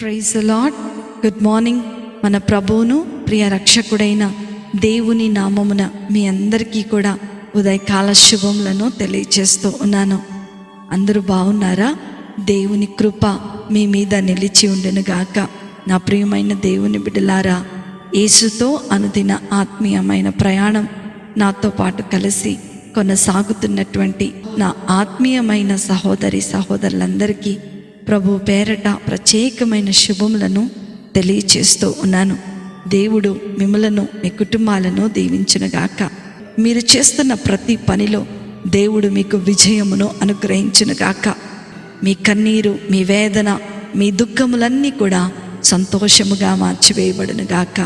Praise the lord. Good morning. మన ప్రభువును ప్రియ రక్షకుడైన దేవుని నామమున మీ అందరికీ కూడా ఉదయకాల శుభములను తెలియచేస్తూ ఉన్నాను. అందరూ బాగున్నారా? దేవుని కృప మీ మీద నిలిచి ఉండునుగాక. నా ప్రియమైన దేవుని బిడ్డలారా, యేసుతో అనుదిన ఆత్మీయమైన ప్రయాణం నాతో పాటు కలిసి కొనసాగుతున్నటువంటి నా ఆత్మీయమైన సహోదరి సహోదరులందరికీ ప్రభు పేరట ప్రత్యేకమైన శుభములను తెలియచేస్తూ ఉన్నాను. దేవుడు మిమ్మలను మీ కుటుంబాలను దీవించునుగాక. మీరు చేస్తున్న ప్రతి పనిలో దేవుడు మీకు విజయమును అనుగ్రహించునుగాక. మీ కన్నీరు, మీ వేదన, మీ దుఃఖములన్నీ కూడా సంతోషముగా మార్చివేయబడునుగాక.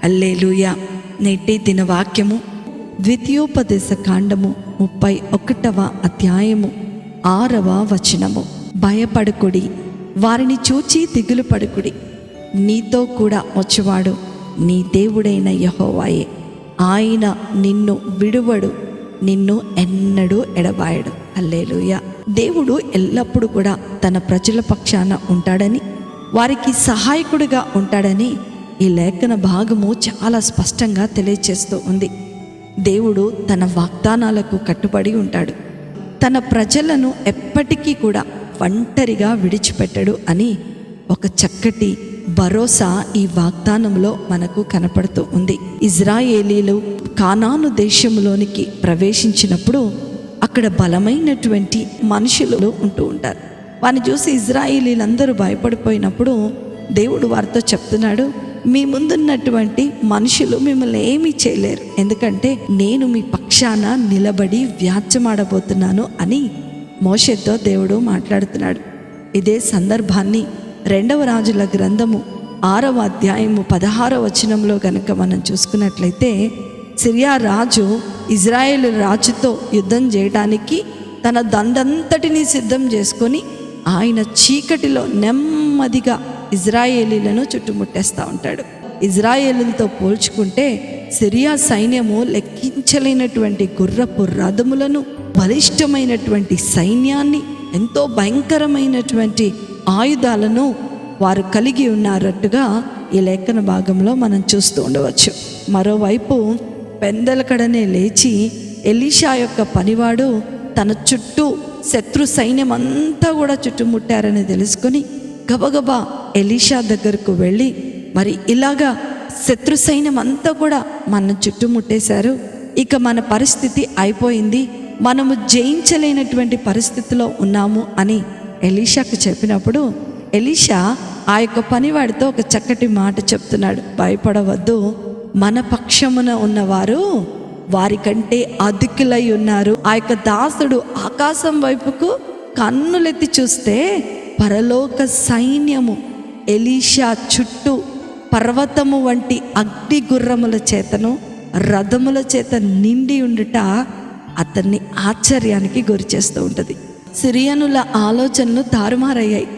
హల్లెలూయా. నేటి దిన వాక్యము ద్వితీయోపదేశ కాండము 31వ అధ్యాయము 6వ వచనము. భయపడుకుడి, వారిని చూచి దిగులు పడుకుడి. నీతో కూడా వచ్చేవాడు నీ దేవుడైన యెహోవాయే. ఆయన నిన్ను విడువడు, నిన్ను ఎన్నడూ ఎడబాయడు. హల్లెలూయా. దేవుడు ఎల్లప్పుడూ కూడా తన ప్రజల పక్షాన ఉంటాడని, వారికి సహాయకుడిగా ఉంటాడని ఈ లేఖన భాగము చాలా స్పష్టంగా తెలియచేస్తూ ఉంది. దేవుడు తన వాగ్దానాలకు కట్టుబడి ఉంటాడు. తన ప్రజలను ఎప్పటికీ కూడా ఒంటరిగా విడిచిపెట్టడు అని ఒక చక్కటి భరోసా ఈ వాగ్దానంలో మనకు కనపడుతూ ఉంది. ఇజ్రాయేలీలు కానాను దేశంలోనికి ప్రవేశించినప్పుడు అక్కడ బలమైనటువంటి మనుషులు ఉంటూ ఉంటారు. వారిని చూసి ఇజ్రాయేలీలందరూ భయపడిపోయినప్పుడు దేవుడు వారితో చెప్తున్నాడు, మీ ముందున్నటువంటి మనుషులు మిమ్మల్ని ఏమీ చేయలేరు, ఎందుకంటే నేను మీ పక్షాన నిలబడి వ్యాజ్యమాడబోతున్నాను అని మోషేతో దేవుడు మాట్లాడుతున్నాడు. ఇదే సందర్భాన్ని 2వ రాజుల గ్రంథము 6వ అధ్యాయము 16వ వచనంలో కనుక మనం చూసుకున్నట్లయితే, సిరియా రాజు ఇజ్రాయేలు రాజుతో యుద్ధం చేయడానికి తన దండంతటిని సిద్ధం చేసుకొని ఆయన చీకటిలో నెమ్మదిగా ఇజ్రాయేలీలను చుట్టుముట్టేస్తూ ఉంటాడు. ఇజ్రాయేలులతో పోల్చుకుంటే సిరియా సైన్యము లెక్కించలేనటువంటి గుర్రపు రథములను, బలిష్టమైనటువంటి సైన్యాన్ని, ఎంతో భయంకరమైనటువంటి ఆయుధాలను వారు కలిగి ఉన్నారట్టుగా ఈ లేఖన భాగంలో మనం చూస్తూ ఉండవచ్చు. మరోవైపు పెందలకడనే లేచి ఎలీషా యొక్క పనివాడు తన చుట్టూ శత్రు సైన్యం అంతా కూడా చుట్టుముట్టారని తెలుసుకొని గబగబా ఎలీషా దగ్గరకు వెళ్ళి, మరి ఇలాగా శత్రు సైన్యం అంతా కూడా మన చుట్టుముట్టేశారు, ఇక మన పరిస్థితి అయిపోయింది, మనము జయించలేనటువంటి పరిస్థితిలో ఉన్నాము అని ఎలీషాకు చెప్పినప్పుడు ఎలీషా ఆ యొక్క పనివాడితో ఒక చక్కటి మాట చెప్తున్నాడు. భయపడవద్దు, మన పక్షమున ఉన్నవారు వారికంటే అధికులై ఉన్నారు. ఆ యొక్క దాసుడు ఆకాశం వైపుకు కన్నులెత్తి చూస్తే పరలోక సైన్యము ఎలీషా చుట్టూ పర్వతము వంటి అగ్ని గుర్రముల చేతను రథముల చేత నిండి ఉండుట అతన్ని ఆశ్చర్యానికి గురి చేస్తూ ఉంటుంది. సిరియనుల ఆలోచనలు తారుమారయ్యాయి.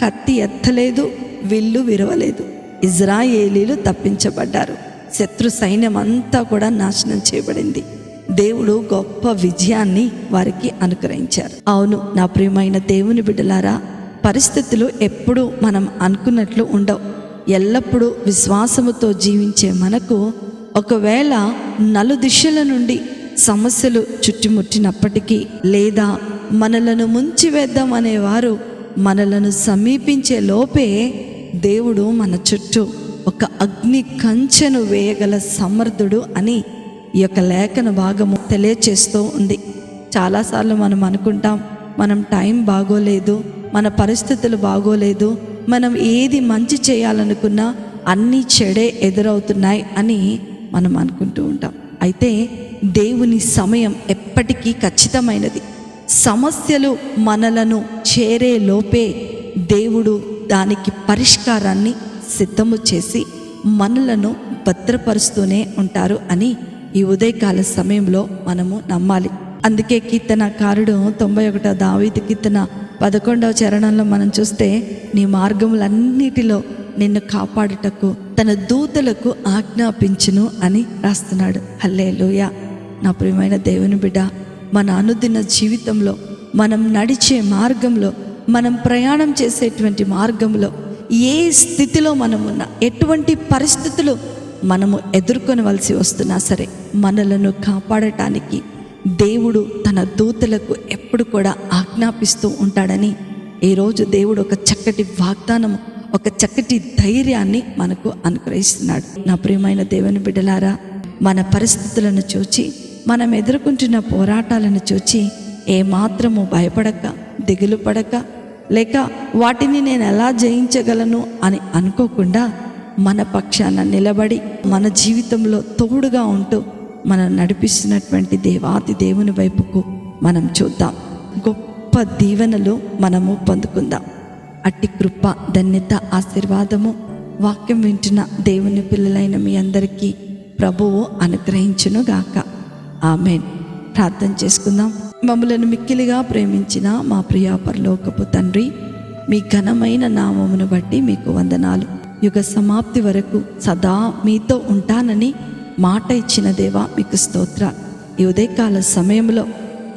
కత్తి ఎత్తలేదు, విల్లు విరవలేదు. ఇజ్రాయేలీలు తప్పించబడ్డారు. శత్రు సైన్యం అంతా కూడా నాశనం చేయబడింది. దేవుడు గొప్ప విజయాన్ని వారికి అనుగ్రహించారు. అవును, నా ప్రియమైన దేవుని బిడ్డలారా, పరిస్థితులు ఎప్పుడూ మనం అనుకున్నట్లు ఉండవు. ఎల్లప్పుడూ విశ్వాసముతో జీవించే మనకు ఒకవేళ నలుదిశల నుండి సమస్యలు చుట్టుముట్టినప్పటికీ, లేదా మనలను ముంచివేద్దాం అనేవారు మనలను సమీపించే లోపే దేవుడు మన చుట్టూ ఒక అగ్ని కంచెను వేయగల సమర్థుడు అని ఈ యొక్క లేఖన భాగము తెలియచేస్తూ ఉంది. చాలాసార్లు మనం అనుకుంటాం, మనం టైం బాగోలేదు, మన పరిస్థితులు బాగోలేదు, మనం ఏది మంచి చేయాలనుకున్నా అన్నీ చెడే ఎదురవుతున్నాయి అని మనం అనుకుంటూ ఉంటాం. అయితే దేవుని సమయం ఎప్పటికీ ఖచ్చితమైనది. సమస్యలు మనలను చేరే లోపే దేవుడు దానికి పరిష్కారాన్ని సిద్ధము చేసి మనలను భద్రపరుస్తూనే ఉంటారు అని ఈ ఉదయకాల సమయంలో మనము నమ్మాలి. అందుకే కీర్తనకారుడు 91వ దావీదు కీర్తన 11వ చరణంలో మనం చూస్తే, నీ మార్గములన్నిటిలో నిన్ను కాపాడుటకు తన దూతలకు ఆజ్ఞాపించును అని రాస్తున్నాడు. హల్లెలూయా. నా ప్రియమైన దేవుని బిడ్డ, మన అనుదిన జీవితంలో మనం నడిచే మార్గంలో, మనం ప్రయాణం చేసేటువంటి మార్గంలో ఏ స్థితిలో మనమున్నా, ఎటువంటి పరిస్థితులు మనము ఎదుర్కొనవలసి వస్తున్నా సరే, మనలను కాపాడటానికి దేవుడు తన దూతలకు ఎప్పుడు కూడా ఆజ్ఞాపిస్తూ ఉంటాడని ఈరోజు దేవుడు ఒక చక్కటి వాగ్దానము, ఒక చక్కటి ధైర్యాన్ని మనకు అనుగ్రహిస్తున్నాడు. నా ప్రియమైన దేవుని బిడ్డలారా, మన పరిస్థితులను చూచి, మనం ఎదుర్కొంటున్న పోరాటాలను చూచి ఏమాత్రము భయపడక, దిగులు పడక, లేక వాటిని నేను ఎలా జయించగలను అని అనుకోకుండా మన పక్షాన నిలబడి మన జీవితంలో తోడుగా ఉంటూ మనం నడిపిస్తున్నటువంటి దేవాది దేవుని వైపుకు మనం చూద్దాం. గొప్ప దీవెనలు మనము పొందుకుందాం. అట్టి కృప, ధన్యత, ఆశీర్వాదము వాక్యం వింటున్న దేవుని పిల్లలైన మీ అందరికీ ప్రభువు అనుగ్రహించునుగాక. ఆమేన్. ప్రార్థన చేసుకుందాం. మమ్మలను మిక్కిలిగా ప్రేమించిన మా ప్రియ పరలోకపు తండ్రి, మీ ఘనమైన నామమును బట్టి మీకు వందనాలు. యుగ సమాప్తి వరకు సదా మీతో ఉంటానని మాట ఇచ్చిన దేవా, మీకు స్తోత్ర. ఈ ఉదయకాల సమయంలో,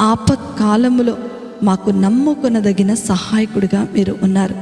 ఆపత్కాలములో మాకు నమ్ముకొనదగిన సహాయకుడిగా మీరు ఉన్నారు.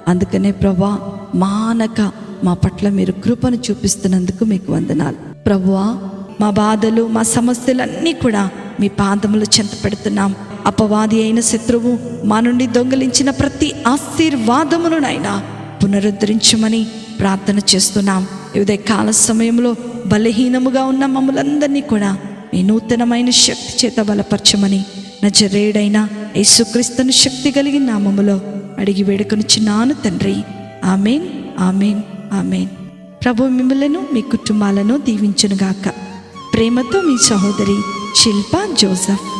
అందుకనే ప్రభువా, మానక మా పట్ల మీరు కృపను చూపిస్తున్నందుకు మీకు వందనాలు. ప్రభువా, మా బాధలు, మా సమస్యలన్నీ కూడా మీ పాదములు చెంత పెడుతున్నాం. అపవాది అయిన శత్రువు మా నుండి దొంగిలించిన ప్రతి ఆశీర్వాదమును నైనా పునరుద్ధరించమని ప్రార్థన చేస్తున్నాం. ఈ ఉదయకాల సమయంలో బలహీనముగా ఉన్న మమ్మలందరినీ కూడా మీ నూతనమైన శక్తి చేత బలపరచమని నజరేయుడైన యేసుక్రీస్తును శక్తి కలిగిన నామములో అడిగి వేడుకొనుచున్నాను తండ్రి. ఆమేన్, ఆమేన్, ఆమేన్. ప్రభు మిమ్మలను, మీ కుటుంబాలను దీవించునుగాక. ప్రేమతో మీ సహోదరి శిల్పా జోసెఫ్.